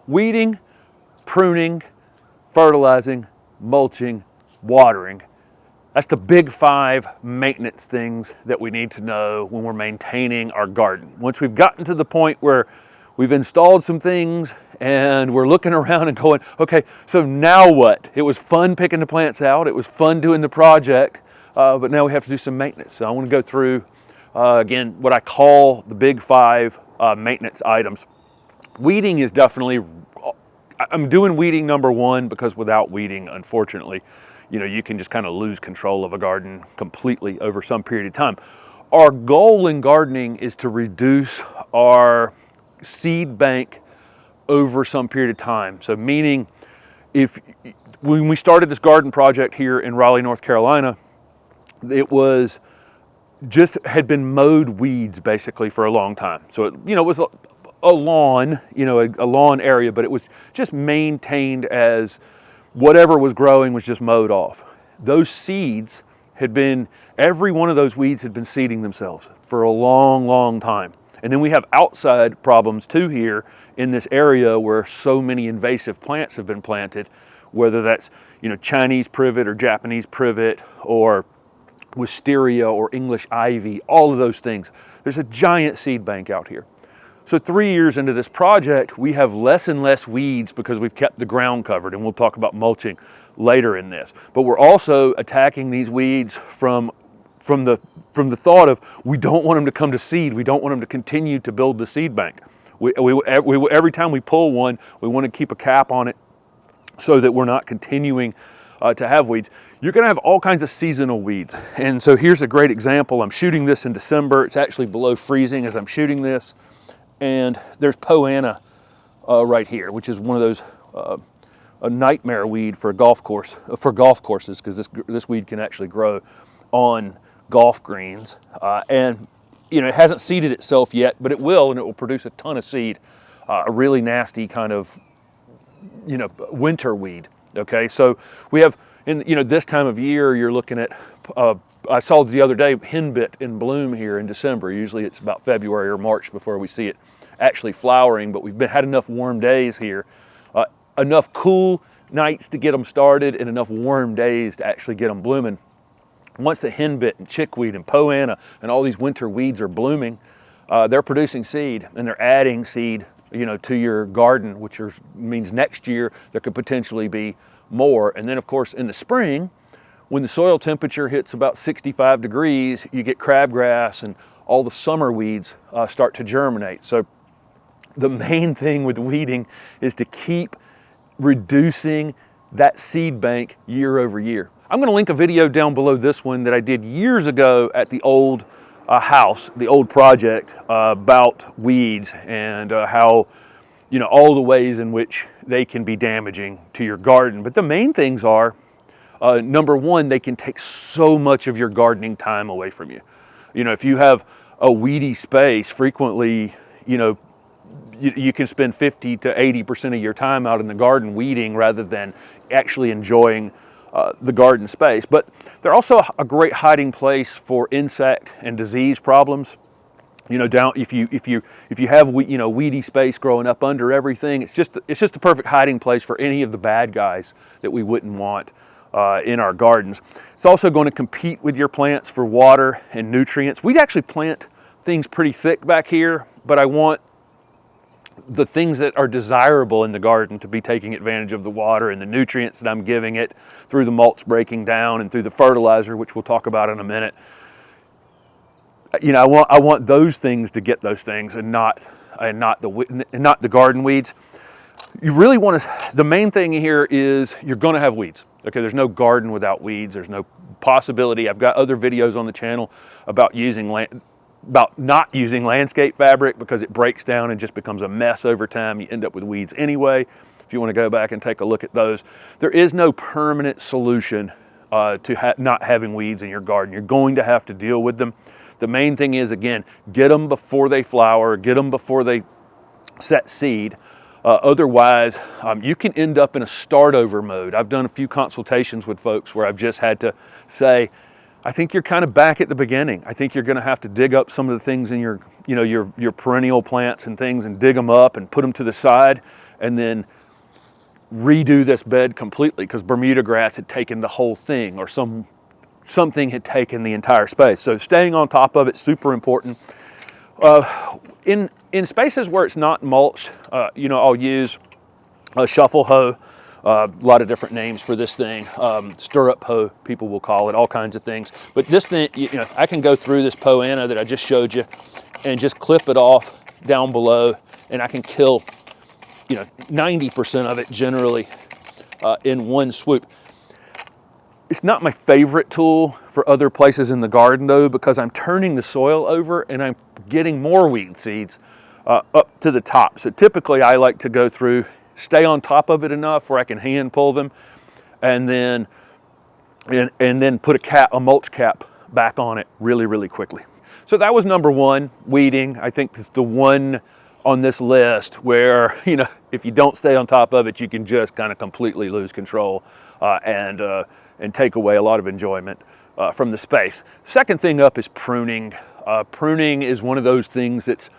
weeding, pruning, fertilizing, mulching, watering. That's the big 5 maintenance things that we need to know when we're maintaining our garden. Once we've gotten to the point where we've installed some things and we're looking around and going, okay, so now what? It was fun picking the plants out. It was fun doing the project, but now we have to do some maintenance. So I want to go through, again, what I call the big 5 maintenance items. Weeding is definitely, I'm doing weeding number 1 because without weeding, unfortunately, you can just kind of lose control of a garden completely over some period of time. Our goal in gardening is to reduce our seed bank over some period of time. So meaning, when we started this garden project here in Raleigh, North Carolina, it was had been mowed weeds basically for a long time. So it was a lawn, a lawn area, but it was just maintained as whatever was growing was just mowed off. Those seeds every one of those weeds had been seeding themselves for a long, long time. And then we have outside problems too here in this area where so many invasive plants have been planted, whether that's, Chinese privet or Japanese privet or wisteria or English ivy, all of those things. There's a giant seed bank out here. So 3 years into this project, we have less and less weeds because we've kept the ground covered, and we'll talk about mulching later in this. But we're also attacking these weeds from the thought of we don't want them to come to seed. We don't want them to continue to build the seed bank. Every time we pull one, we want to keep a cap on it so that we're not continuing to have weeds. You're going to have all kinds of seasonal weeds. And so here's a great example. I'm shooting this in December. It's actually below freezing as I'm shooting this. And there's poana right here, which is one of those a nightmare weed for a golf courses, because this weed can actually grow on golf greens. And it hasn't seeded itself yet, but it will, and it will produce a ton of seed. A really nasty kind of winter weed. Okay, so we have this time of year you're looking at. I saw the other day henbit in bloom here in December. Usually it's about February or March before we see it actually flowering, but we've had enough warm days here, enough cool nights to get them started and enough warm days to actually get them blooming. Once the henbit and chickweed and poana and all these winter weeds are blooming, they're producing seed and they're adding seed to your garden, which means next year there could potentially be more. And then of course in the spring, when the soil temperature hits about 65 degrees, you get crabgrass and all the summer weeds start to germinate. So the main thing with weeding is to keep reducing that seed bank year over year. I'm going to link a video down below this one that I did years ago at the old house, the old project, about weeds and how, all the ways in which they can be damaging to your garden. But the main things are, number 1, they can take so much of your gardening time away from you. If you have a weedy space, frequently, you can spend 50 to 80% of your time out in the garden weeding rather than actually enjoying the garden space. But they're also a great hiding place for insect and disease problems. If you have weedy space growing up under everything, it's just the perfect hiding place for any of the bad guys that we wouldn't want in our gardens. It's also going to compete with your plants for water and nutrients. We actually plant things pretty thick back here, but I want the things that are desirable in the garden to be taking advantage of the water and the nutrients that I'm giving it through the mulch breaking down and through the fertilizer, which we'll talk about in a minute. I want those things to get those things and not the garden weeds. You really want to. The main thing here is you're going to have weeds. Okay, there's no garden without weeds. There's no possibility. I've got other videos on the channel about not using landscape fabric because it breaks down and just becomes a mess over time. You end up with weeds anyway. If you want to go back and take a look at those, there is no permanent solution to not having weeds in your garden. You're going to have to deal with them. The main thing is, again, get them before they flower, get them before they set seed. Otherwise, you can end up in a start over mode. I've done a few consultations with folks where I've just had to say, I think you're kind of back at the beginning. I think you're going to have to dig up some of the things in your perennial plants and things and dig them up and put them to the side and then redo this bed completely because Bermuda grass had taken the whole thing, or something had taken the entire space. So staying on top of it, super important. In spaces where it's not mulched, I'll use a shuffle hoe. A lot of different names for this thing. Stirrup hoe, people will call it, all kinds of things. But this thing, I can go through this poana that I just showed you and just clip it off down below, and I can kill, 90% of it generally in one swoop. It's not my favorite tool for other places in the garden though, because I'm turning the soil over and I'm getting more weed seeds up to the top. So typically I like to go through, stay on top of it enough where I can hand pull them, and then put a mulch cap back on it really, really quickly. So that was number one, weeding. I think it's the one on this list where, if you don't stay on top of it, you can just kind of completely lose control and take away a lot of enjoyment from the space. Second thing up is pruning. Pruning is one of those things that's,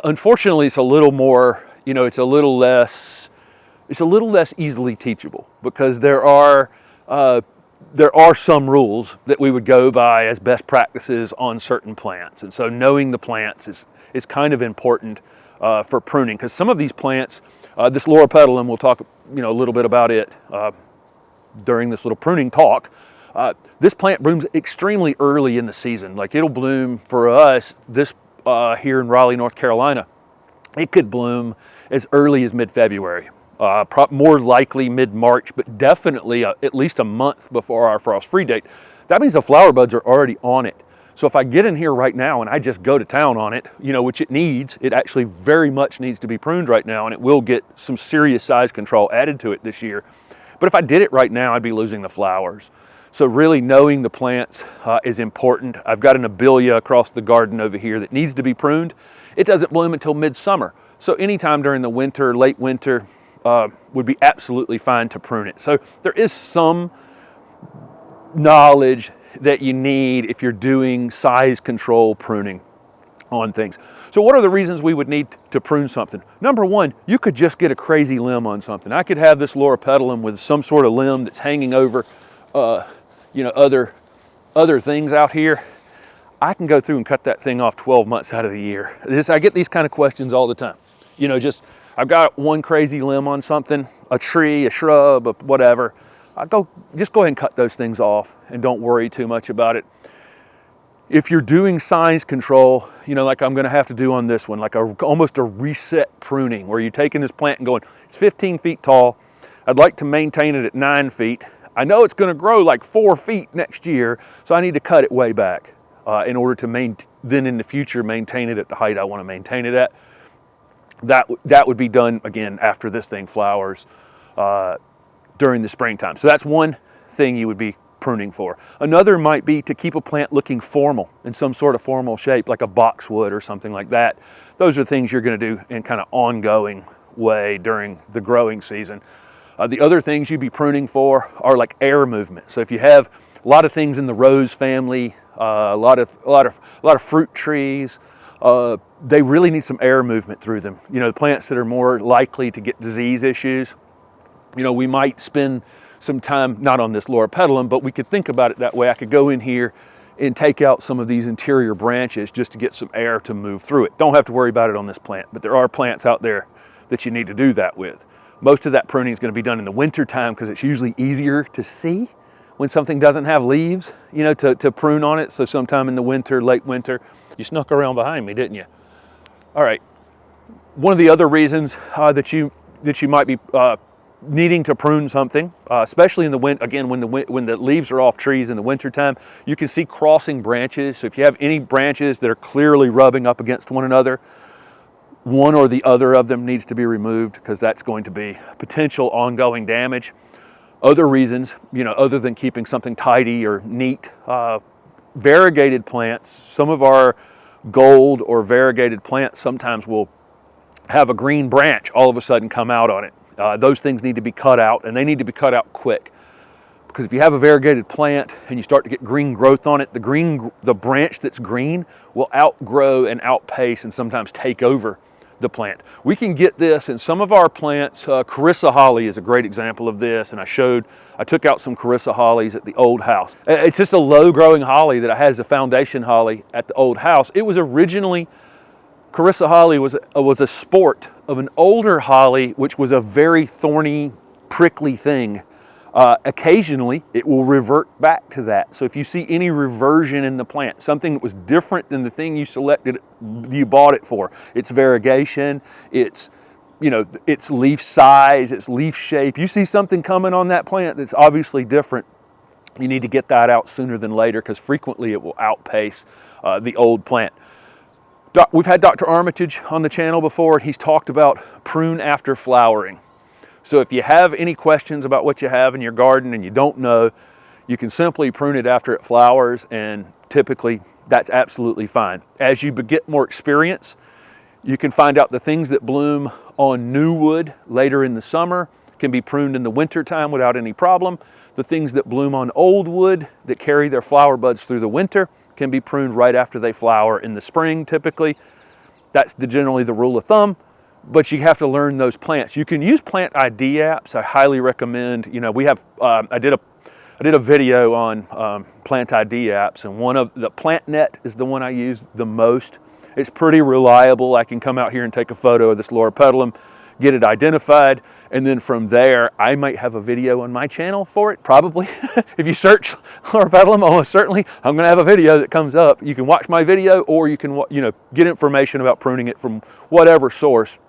unfortunately, it's a little more, it's a little less easily teachable, because there are some rules that we would go by as best practices on certain plants. And so knowing the plants is kind of important for pruning, because some of these plants, this Loropetalum, we'll talk a little bit about it during this little pruning talk. This plant blooms extremely early in the season. Like, it'll bloom for us here in Raleigh, North Carolina. It could bloom as early as mid-February, more likely mid-March, but definitely at least a month before our frost-free date. That means the flower buds are already on it. So if I get in here right now and I just go to town on it, which it actually very much needs to be pruned right now, and it will get some serious size control added to it this year. But if I did it right now, I'd be losing the flowers. So really knowing the plants is important. I've got an abelia across the garden over here that needs to be pruned. It doesn't bloom until midsummer. So anytime during the winter, late winter, would be absolutely fine to prune it. So there is some knowledge that you need if you're doing size control pruning on things. So what are the reasons we would need to prune something? Number one, you could just get a crazy limb on something. I could have this Loropetalum with some sort of limb that's hanging over other things out here. I can go through and cut that thing off 12 months out of the year. I get these kind of questions all the time. I've got one crazy limb on something, a tree, a shrub, whatever. Just go ahead and cut those things off and don't worry too much about it. If you're doing size control, like I'm gonna have to do on this one, like almost a reset pruning, where you're taking this plant and going, it's 15 feet tall. I'd like to maintain it at 9 feet. I know it's gonna grow like 4 feet next year, so I need to cut it way back in order to then in the future maintain it at the height I wanna maintain it at. That would be done again after this thing flowers during the springtime. So that's one thing you would be pruning for. Another might be to keep a plant looking formal, in some sort of formal shape, like a boxwood or something like that. Those are things you're going to do in kind of ongoing way during the growing season. The other things you'd be pruning for are like air movement. So if you have a lot of things in the rose family, a lot of fruit trees, they really need some air movement through them. The plants that are more likely to get disease issues, we might spend some time, not on this Loropetalum, but we could think about it that way. I could go in here and take out some of these interior branches just to get some air to move through it. Don't have to worry about it on this plant, but there are plants out there that you need to do that with. Most of that pruning is going to be done in the winter time, because it's usually easier to see when something doesn't have leaves, to prune on it. So sometime in the winter, late winter. You snuck around behind me, didn't you? All right. One of the other reasons that you might be needing to prune something, especially in the winter, again, when the leaves are off trees in the wintertime, you can see crossing branches. So if you have any branches that are clearly rubbing up against one another, one or the other of them needs to be removed, because that's going to be potential ongoing damage. Other reasons, other than keeping something tidy or neat, variegated plants, some of our gold or variegated plants sometimes will have a green branch all of a sudden come out on it. Those things need to be cut out, and they need to be cut out quick. Because if you have a variegated plant and you start to get green growth on it, the branch that's green will outgrow and outpace and sometimes take over the plant. We can get this in some of our plants. Carissa holly is a great example of this, and I took out some Carissa hollies at the old house. It's just a low growing holly that I had as a foundation holly at the old house. It was originally, Carissa holly was a sport of an older holly, which was a very thorny, prickly thing. Occasionally, it will revert back to that. So if you see any reversion in the plant, something that was different than the thing you bought it for, its variegation, its leaf size, its leaf shape, you see something coming on that plant that's obviously different, you need to get that out sooner than later, because frequently it will outpace the old plant. We've had Dr. Armitage on the channel before. He's talked about prune after flowering. So if you have any questions about what you have in your garden and you don't know, you can simply prune it after it flowers, and typically that's absolutely fine. As you get more experience, you can find out the things that bloom on new wood later in the summer can be pruned in the winter time without any problem. The things that bloom on old wood that carry their flower buds through the winter can be pruned right after they flower in the spring typically. That's generally the rule of thumb. But you have to learn those plants. You can use plant ID apps. I highly recommend. We have. I did a video on plant ID apps, and one of the PlantNet is the one I use the most. It's pretty reliable. I can come out here and take a photo of this loropetalum, get it identified, and then from there, I might have a video on my channel for it. Probably, if you search loropetalum, almost certainly I'm going to have a video that comes up. You can watch my video, or you can get information about pruning it from whatever source,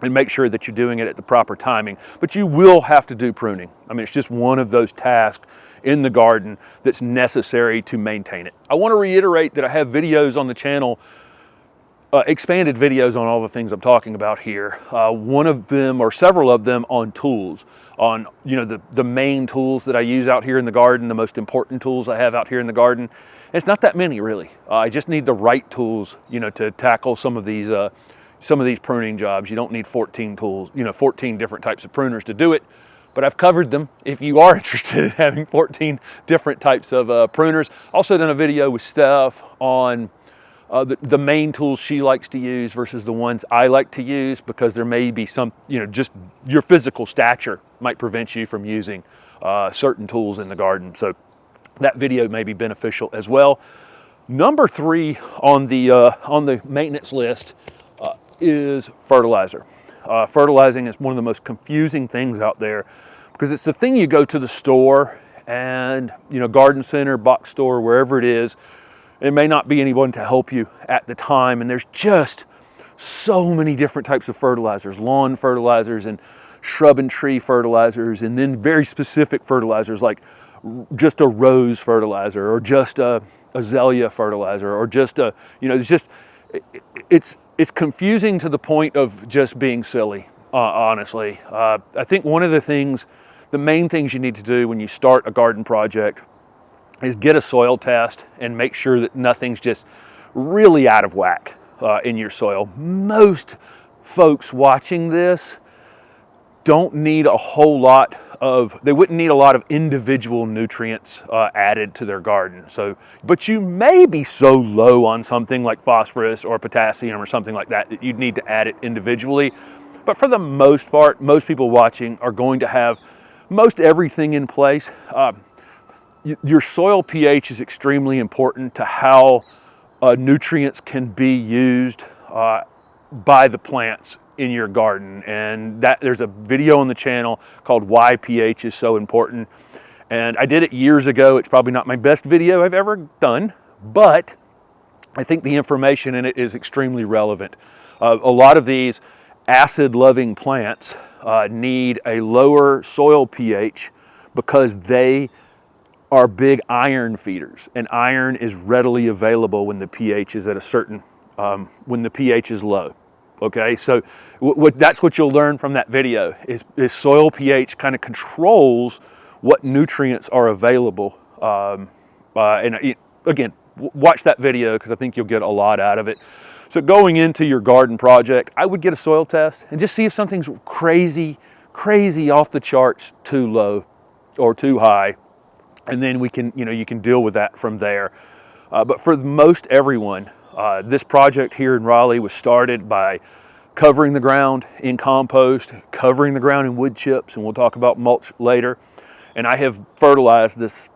and make sure that you're doing it at the proper timing. But you will have to do pruning. I mean, it's just one of those tasks in the garden that's necessary to maintain it. I want to reiterate that I have videos on the channel, expanded videos on all the things I'm talking about here. One of them, or several of them, on tools, on the main tools that I use out here in the garden, the most important tools I have out here in the garden. It's not that many, really. I just need the right tools, to tackle some of these pruning jobs. You don't need 14 tools, 14 different types of pruners to do it, but I've covered them if you are interested in having 14 different types of pruners. Also done a video with Steph on the main tools she likes to use versus the ones I like to use, because there may be some, just your physical stature might prevent you from using certain tools in the garden. So that video may be beneficial as well. Number 3 on the maintenance list is fertilizer. Fertilizing is one of the most confusing things out there, because it's the thing you go to the store and, garden center, box store, wherever it is. It may not be anyone to help you at the time, and there's just so many different types of fertilizers, lawn fertilizers and shrub and tree fertilizers, and then very specific fertilizers like just a rose fertilizer, or just a azalea fertilizer, or just it's confusing to the point of just being silly, honestly. I think one of the main things you need to do when you start a garden project is get a soil test and make sure that nothing's just really out of whack in your soil. Most folks watching this don't need a whole lot they wouldn't need a lot of individual nutrients added to their garden. But you may be so low on something like phosphorus or potassium or something like that that you'd need to add it individually. But for the most part, most people watching are going to have most everything in place. Your soil pH is extremely important to how nutrients can be used by the plants in your garden, and there's a video on the channel called Why pH is So Important, and I did it years ago. It's probably not my best video I've ever done, but I think the information in it is extremely relevant. A lot of these acid-loving plants need a lower soil pH because they are big iron feeders, and iron is readily available when the pH is at a certain, when the pH is low. Okay, so that's what you'll learn from that video is soil pH kind of controls what nutrients are available. Again, watch that video because I think you'll get a lot out of it. So going into your garden project, I would get a soil test and just see if something's crazy off the charts, too low or too high. And then we can, you can deal with that from there. But for most everyone, this project here in Raleigh was started by covering the ground in compost, covering the ground in wood chips, and we'll talk about mulch later. And I have fertilized this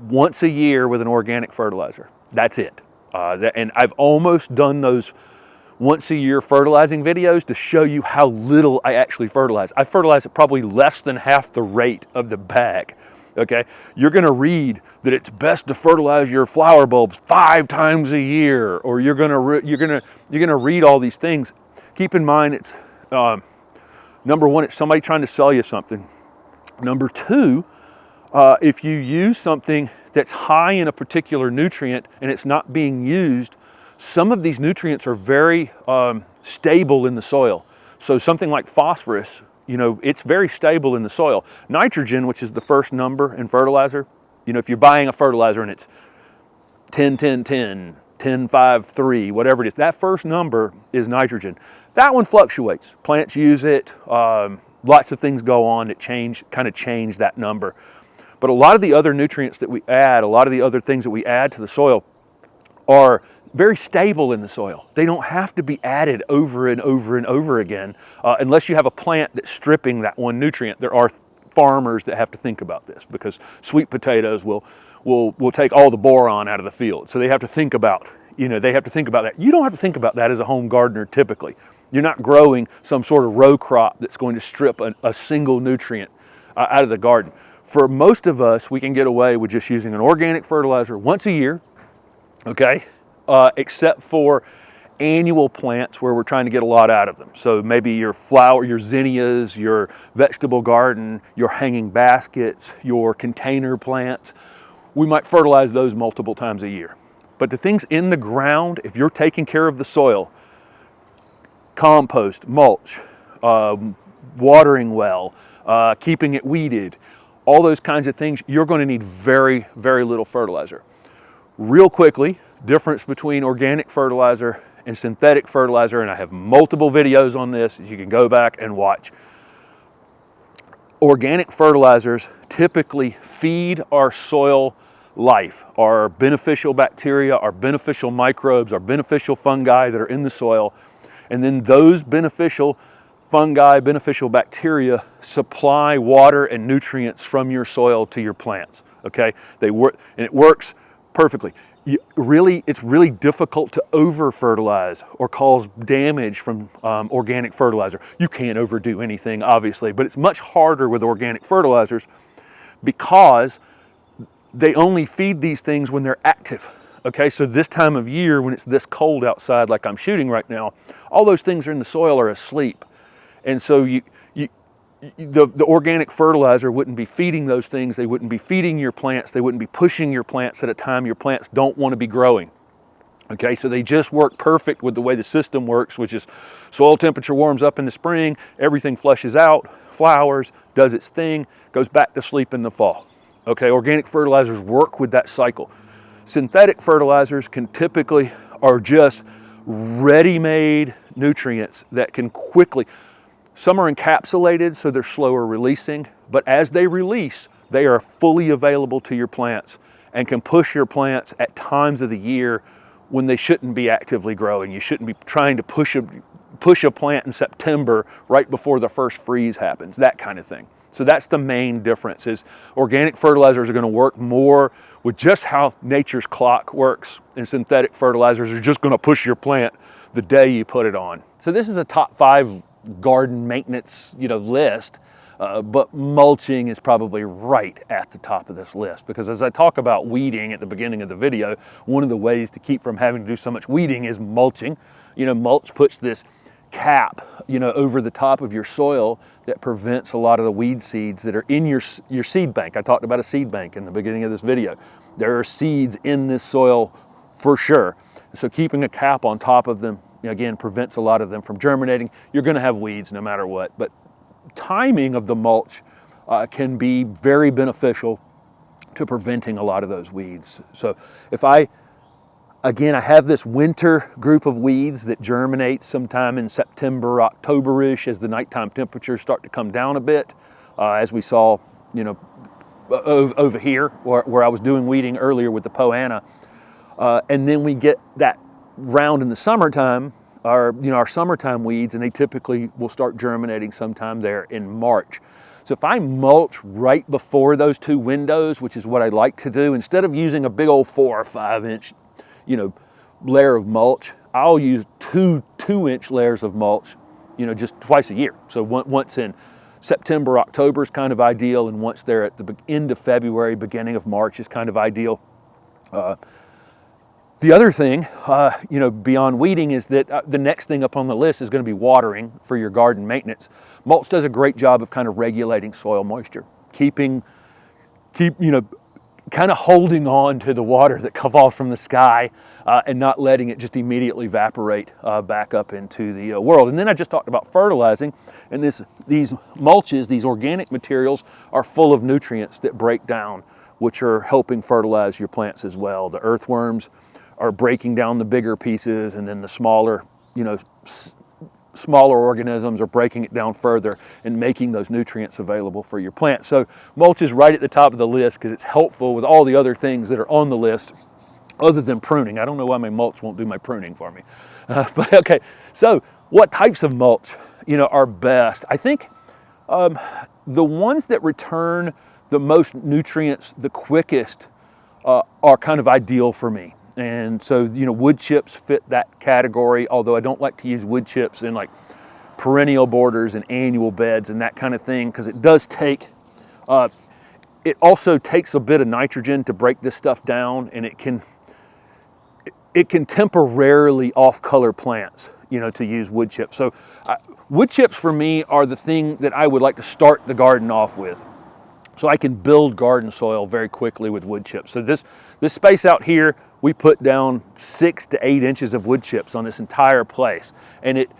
once a year with an organic fertilizer. That's it. And I've almost done those once a year fertilizing videos to show you how little I actually fertilize. I fertilize at probably less than half the rate of the bag. Okay, you're going to read that it's best to fertilize your flower bulbs 5 times a year, or you're going to read all these things. Keep in mind, it's number one, it's somebody trying to sell you something. Number two, if you use something that's high in a particular nutrient and it's not being used, some of these nutrients are very stable in the soil. So something like phosphorus, you know, it's very stable in the soil. Nitrogen, which is the first number in fertilizer, you know, if you're buying a fertilizer and it's 10, 10, 10, 10, 5, 3, whatever it is, that first number is nitrogen. That one fluctuates. Plants use it. Lots of things go on that kind of change that number. But a lot of the other nutrients that we add, a lot of the other things that we add to the soil are very stable in the soil. They don't have to be added over and over and over again unless you have a plant that's stripping that one nutrient. There are farmers that have to think about this because sweet potatoes will take all the boron out of the field. So they have to think about, you know, that. You don't have to think about that as a home gardener typically. You're not growing some sort of row crop that's going to strip a single nutrient out of the garden. For most of us, we can get away with just using an organic fertilizer once a year, okay? Except for annual plants where we're trying to get a lot out of them. So maybe your flower, your zinnias, your vegetable garden, your hanging baskets, your container plants, we might fertilize those multiple times a year. But the things in the ground, if you're taking care of the soil, compost, mulch, watering well, keeping it weeded, all those kinds of things, you're going to need very, very little fertilizer. Real quickly, difference between organic fertilizer and synthetic fertilizer, and I have multiple videos on this you can go back and watch. Organic fertilizers typically feed our soil life, our beneficial bacteria, our beneficial microbes, our beneficial fungi that are in the soil, and then those beneficial fungi, beneficial bacteria supply water and nutrients from your soil to your plants, okay? They work, and it works perfectly. It's really difficult to over-fertilize or cause damage from organic fertilizer. You can't overdo anything, obviously, but it's much harder with organic fertilizers because they only feed these things when they're active. Okay, so this time of year when it's this cold outside like I'm shooting right now, all those things in the soil are asleep. And so the organic fertilizer wouldn't be feeding those things. They wouldn't be feeding your plants. They wouldn't be pushing your plants at a time your plants don't want to be growing. Okay, so they just work perfect with the way the system works, which is soil temperature warms up in the spring, everything flushes out, flowers, does its thing, goes back to sleep in the fall. Okay, organic fertilizers work with that cycle. Synthetic fertilizers are just ready-made nutrients that can quickly, some are encapsulated so they're slower releasing, but as they release, they are fully available to your plants and can push your plants at times of the year when they shouldn't be actively growing. You shouldn't be trying to push a plant in September right before the first freeze happens, that kind of thing. So that's the main difference, is organic fertilizers are going to work more with just how nature's clock works, and synthetic fertilizers are just going to push your plant the day you put it on. So this is a top 5 garden maintenance, list, but mulching is probably right at the top of this list, because as I talk about weeding at the beginning of the video, one of the ways to keep from having to do so much weeding is mulching. Mulch puts this cap, over the top of your soil that prevents a lot of the weed seeds that are in your seed bank. I talked about a seed bank in the beginning of this video. There are seeds in this soil for sure. So keeping a cap on top of them, again, prevents a lot of them from germinating. You're going to have weeds no matter what, but timing of the mulch can be very beneficial to preventing a lot of those weeds. So if I have this winter group of weeds that germinate sometime in September, October-ish, as the nighttime temperatures start to come down a bit, as we saw, over here where I was doing weeding earlier with the poa annua. And then we get that round in the summertime are, our summertime weeds, and they typically will start germinating sometime there in March. So if I mulch right before those 2 windows, which is what I like to do, instead of using a big old 4 or 5 inch, layer of mulch, I'll use two 2-inch layers of mulch, just twice a year. So once in September, October is kind of ideal, and once they're at the end of February, beginning of March is kind of ideal. The other thing, beyond weeding, is that the next thing up on the list is going to be watering for your garden maintenance. Mulch does a great job of kind of regulating soil moisture, kind of holding on to the water that falls from the sky and not letting it just immediately evaporate back up into the world. And then I just talked about fertilizing, and these mulches, these organic materials, are full of nutrients that break down, which are helping fertilize your plants as well. The earthworms are breaking down the bigger pieces, and then the smaller organisms are breaking it down further and making those nutrients available for your plants. So mulch is right at the top of the list because it's helpful with all the other things that are on the list other than pruning. I don't know why my mulch won't do my pruning for me. But okay, so what types of mulch, are best? I think the ones that return the most nutrients the quickest are kind of ideal for me. And so, wood chips fit that category, although I don't like to use wood chips in like perennial borders and annual beds and that kind of thing, because it does take, it also takes a bit of nitrogen to break this stuff down, and it can temporarily off-color plants, to use wood chips. So wood chips for me are the thing that I would like to start the garden off with. So I can build garden soil very quickly with wood chips. So this space out here, we put down 6 to 8 inches of wood chips on this entire place. And it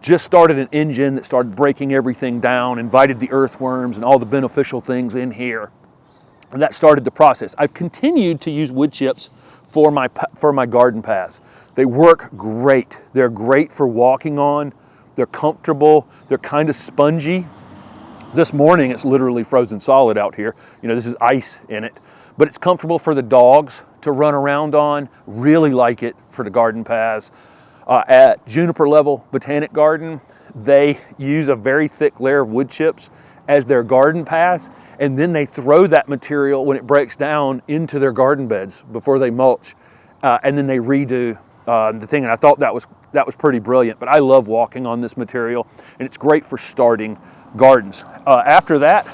just started an engine that started breaking everything down, invited the earthworms and all the beneficial things in here. And that started the process. I've continued to use wood chips for my garden paths. They work great. They're great for walking on. They're comfortable. They're kind of spongy. This morning, it's literally frozen solid out here. This is ice in it, but it's comfortable for the dogs to run around on. Really like it for the garden paths. At Juniper Level Botanic Garden, they use a very thick layer of wood chips as their garden paths, and then they throw that material when it breaks down into their garden beds before they mulch, and then they redo the thing. And I thought that was pretty brilliant. But I love walking on this material, and it's great for starting gardens. After that,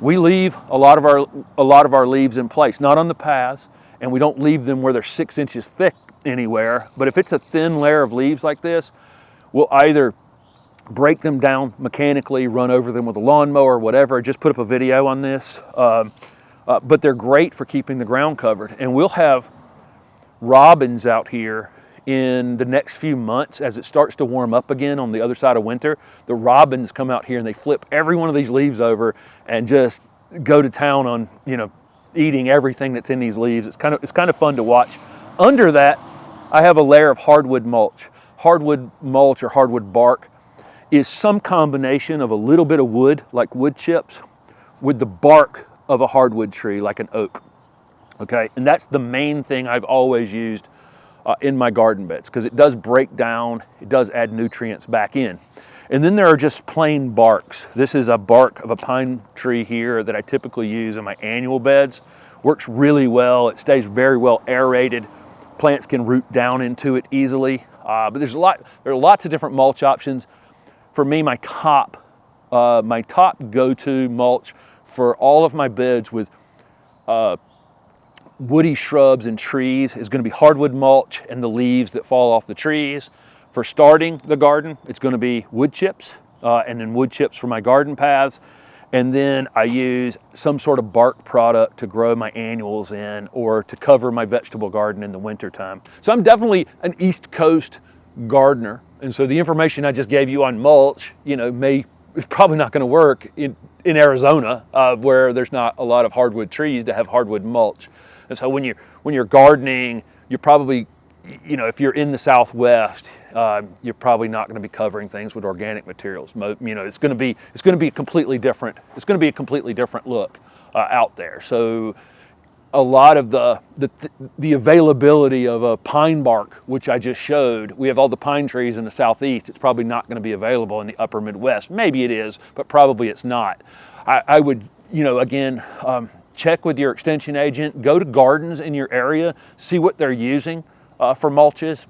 we leave a lot of our leaves in place, not on the paths, and we don't leave them where they're 6 inches thick anywhere. But if it's a thin layer of leaves like this, we'll either break them down mechanically, run over them with a lawnmower or whatever. I just put up a video on this, but they're great for keeping the ground covered. And we'll have robins out here in the next few months as it starts to warm up again on the other side of winter. The robins come out here and they flip every one of these leaves over and just go to town on, eating everything that's in these leaves. It's kind of fun to watch. Under that, I have a layer of hardwood mulch. Hardwood mulch or hardwood bark is some combination of a little bit of wood, like wood chips, with the bark of a hardwood tree, like an oak. Okay, and that's the main thing I've always used in my garden beds, because it does break down, it does add nutrients back in. And then there are just plain barks. This is a bark of a pine tree here that I typically use in my annual beds. Works really well. It stays very well aerated. Plants can root down into it easily. But there are lots of different mulch options. For me, my top go-to mulch for all of my beds with woody shrubs and trees is going to be hardwood mulch and the leaves that fall off the trees. For starting the garden, it's going to be wood chips, and then wood chips for my garden paths. And then I use some sort of bark product to grow my annuals in, or to cover my vegetable garden in the wintertime. So I'm definitely an East Coast gardener. And so the information I just gave you on mulch, is probably not going to work in Arizona, where there's not a lot of hardwood trees to have hardwood mulch. And so when you're gardening, you're probably, if you're in the Southwest, you're probably not going to be covering things with organic materials. It's going to be a completely different. It's going to be a completely different look out there. So a lot of the availability of a pine bark, which I just showed. We have all the pine trees in the southeast. It's probably not going to be available in the upper Midwest. Maybe it is, but probably it's not. I would, again, check with your extension agent, go to gardens in your area, see what they're using for mulches.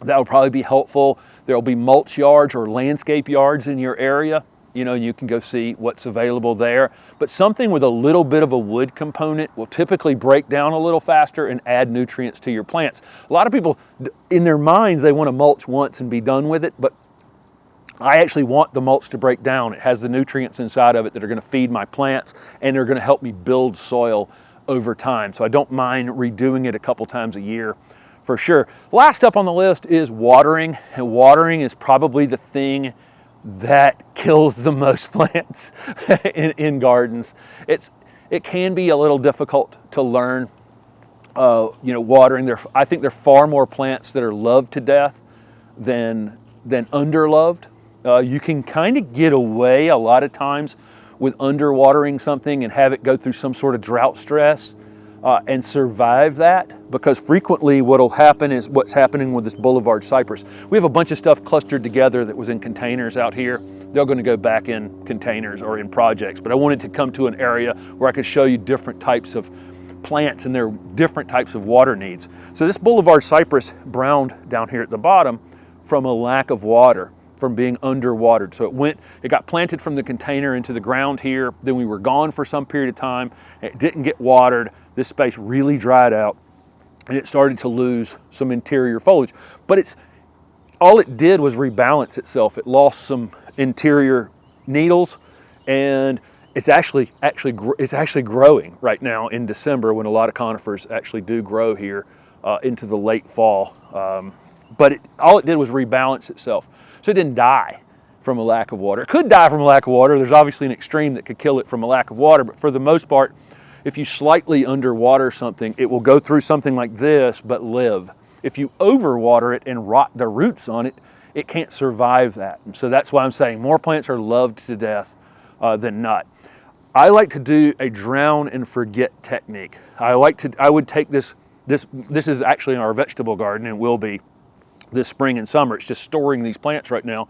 That would probably be helpful. There'll be mulch yards or landscape yards in your area. You can go see what's available there. But something with a little bit of a wood component will typically break down a little faster and add nutrients to your plants. A lot of people, in their minds, they want to mulch once and be done with it, but I actually want the mulch to break down. It has the nutrients inside of it that are going to feed my plants, and they're going to help me build soil over time. So I don't mind redoing it a couple times a year for sure. Last up on the list is watering, and watering is probably the thing that kills the most plants in gardens. It can be a little difficult to learn, watering. I think there are far more plants that are loved to death than underloved. You can kind of get away a lot of times with underwatering something and have it go through some sort of drought stress and survive that, because frequently what'll happen is what's happening with this boulevard cypress. We have a bunch of stuff clustered together that was in containers out here. They're going to go back in containers or in projects, but I wanted to come to an area where I could show you different types of plants and their different types of water needs. So this boulevard cypress browned down here at the bottom from a lack of water, from being underwatered. So it got planted from the container into the ground here. Then we were gone for some period of time. It didn't get watered. This space really dried out and it started to lose some interior foliage. But all it did was rebalance itself. It lost some interior needles, and it's actually growing right now in December, when a lot of conifers actually do grow here into the late fall. But all it did was rebalance itself. So it didn't die from a lack of water. It could die from a lack of water. There's obviously an extreme that could kill it from a lack of water, but for the most part, if you slightly underwater something, it will go through something like this but live. If you overwater it and rot the roots on it, it can't survive that. And so that's why I'm saying more plants are loved to death than not. I like to do a drown and forget technique. I would take this is actually in our vegetable garden, and will be this spring and summer. It's just storing these plants right now.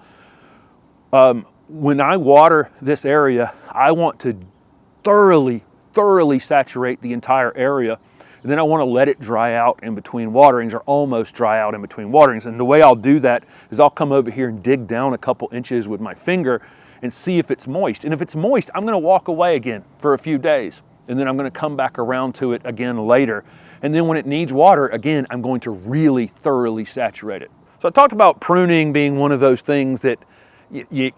When I water this area, I want to thoroughly saturate the entire area. And then I want to let it dry out in between waterings, or almost dry out in between waterings. And the way I'll do that is I'll come over here and dig down a couple inches with my finger and see if it's moist. And if it's moist, I'm going to walk away again for a few days. And then I'm going to come back around to it again later. And then when it needs water, again, I'm going to really thoroughly saturate it. So I talked about pruning being one of those things that you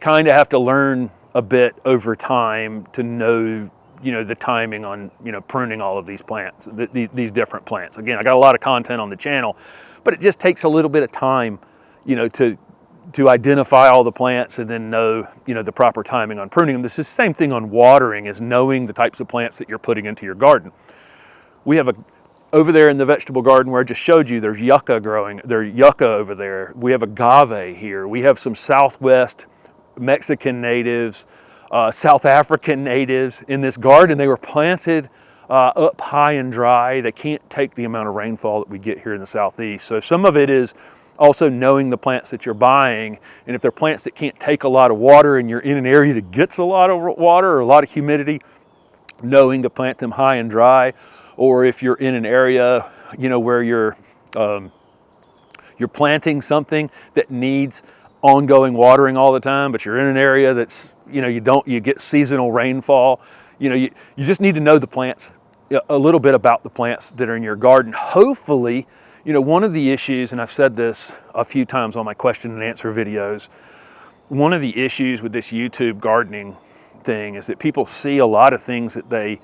kind of have to learn a bit over time to know, the timing on, pruning all of these plants, these different plants. Again, I got a lot of content on the channel, but it just takes a little bit of time, to identify all the plants and then know, the proper timing on pruning them. This is the same thing on watering, is knowing the types of plants that you're putting into your garden. We have over there in the vegetable garden where I just showed you, there's yucca growing. There's yucca over there. We have agave here. We have some Southwest Mexican natives, South African natives in this garden. They were planted up high and dry. They can't take the amount of rainfall that we get here in the Southeast. So some of it is also knowing the plants that you're buying. And if they're plants that can't take a lot of water and you're in an area that gets a lot of water or a lot of humidity, knowing to plant them high and dry. Or if you're in an area, where you're planting something that needs ongoing watering all the time, but you're in an area that's, you get seasonal rainfall, you just need to know the plants, a little bit about the plants that are in your garden. Hopefully, one of the issues, and I've said this a few times on my question and answer videos, one of the issues with this YouTube gardening thing is that people see a lot of things that they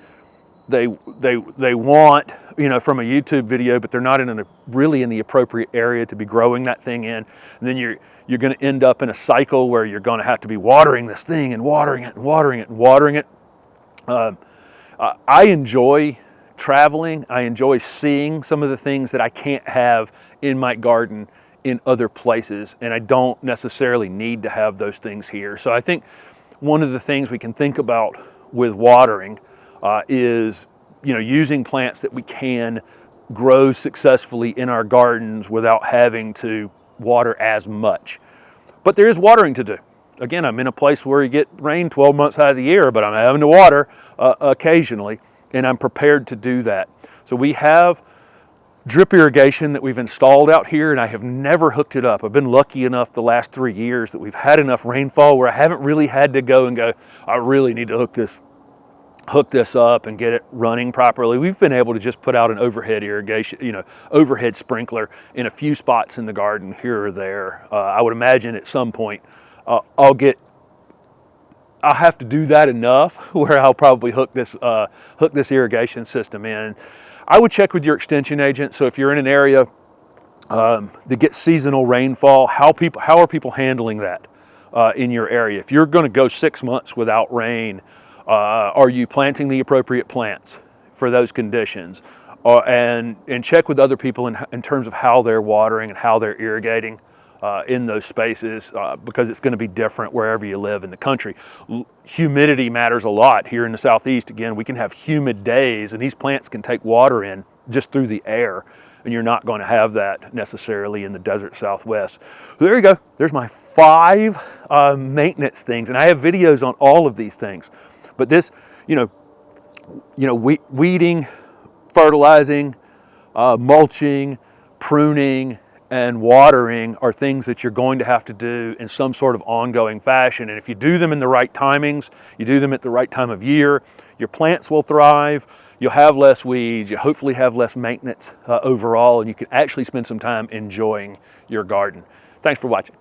want, from a YouTube video, but they're not really in the appropriate area to be growing that thing in. And then you're going to end up in a cycle where you're going to have to be watering this thing and watering it and watering it and watering it. I enjoy traveling. I enjoy seeing some of the things that I can't have in my garden in other places, and I don't necessarily need to have those things here. So I think one of the things we can think about with watering is using plants that we can grow successfully in our gardens without having to water as much. But there is watering to do. Again, I'm in a place where you get rain 12 months out of the year, but I'm having to water occasionally, and I'm prepared to do that. So we have drip irrigation that we've installed out here, and I have never hooked it up. I've been lucky enough the last 3 years that we've had enough rainfall where I haven't really had to go, I really need to hook this up and get it running properly. We've been able to just put out an overhead irrigation, overhead sprinkler in a few spots in the garden here or there. I would imagine at some point I'll have to do that enough where I'll probably hook this irrigation system in. I would check with your extension agent. So if you're in an area that gets seasonal rainfall, how are people handling that in your area? If you're going to go 6 months without rain, are you planting the appropriate plants for those conditions? And check with other people in terms of how they're watering and how they're irrigating in those spaces, because it's going to be different wherever you live in the country. Humidity matters a lot. Here in the Southeast, again, we can have humid days, and these plants can take water in just through the air, and you're not going to have that necessarily in the desert Southwest. So there you go. There's my 5 maintenance things, and I have videos on all of these things. But this, weeding, fertilizing, mulching, pruning, and watering are things that you're going to have to do in some sort of ongoing fashion. And if you do them in the right timings, you do them at the right time of year, your plants will thrive, you'll have less weeds, you hopefully have less maintenance overall, and you can actually spend some time enjoying your garden. Thanks for watching.